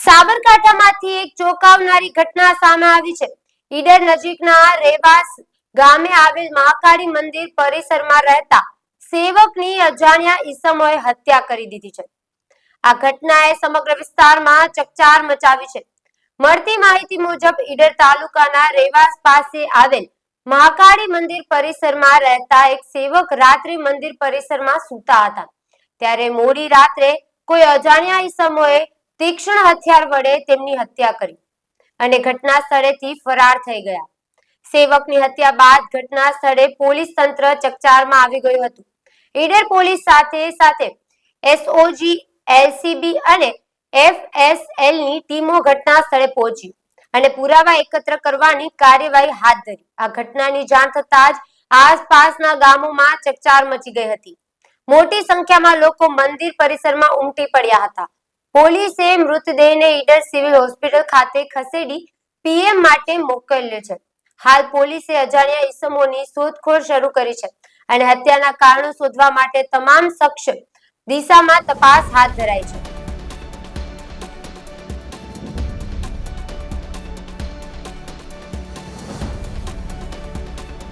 સાબરકાંઠામાંથી એક ચોંકાવનારી ઘટના સામે આવી છે. ઈડર નજીકના રેવાસ ગામે આવેલ મહાકાળી મંદિર પરિસરમાં રહેતા સેવકની અજાણ્યા ઈસમોએ હત્યા કરી દીધી છે. આ ઘટનાએ સમગ્ર વિસ્તારમાં ચકચાર મચાવી છે. મળતી માહિતી મુજબ ઈડર તાલુકાના રેવાસ પાસે આવેલ મહાકાળી મંદિર પરિસરમાં રહેતા એક સેવક રાત્રિ મંદિર પરિસરમાં સૂતા હતા. ત્યારે મોડી રાત્રે કોઈ અજાણ્યા ઈસમોએ તીક્ષ્ણ હથિયાર વડે તેમની હત્યા કરી અને ઘટના સ્થળેથી ફરાર થઈ ગયા. સેવકની હત્યા બાદ ઘટના સ્થળે પોલીસ તંત્ર ચકચારમાં આવી ગયું હતું. ઈડર પોલીસ સાથે એસઓજી, એલસીબી અને એફએસએલની ટીમો ઘટના સ્થળે પહોંચી અને પુરાવા એકત્ર કરવાની કાર્યવાહી હાથ ધરી. આ ઘટનાની જાણ થતાં જ આસપાસના ગામોમાં ચકચાર મચી ગઈ હતી. મોટી સંખ્યામાં લોકો મંદિર પરિસરમાં ઉમટી પડ્યા હતા. પોલીસે મૃતદેહને ઈડર સિવિલ હોસ્પિટલ ખાતે ખસેડી પીએમ માટે મોકલ્યો છે. હાલ પોલીસે અજાણ્યા ઈસમોની શોધખોળ શરૂ કરી છે અને હત્યાના કારણો શોધવા માટે તમામ સક્ષમ દિશામાં તપાસ હાથ ધરાઈ છે.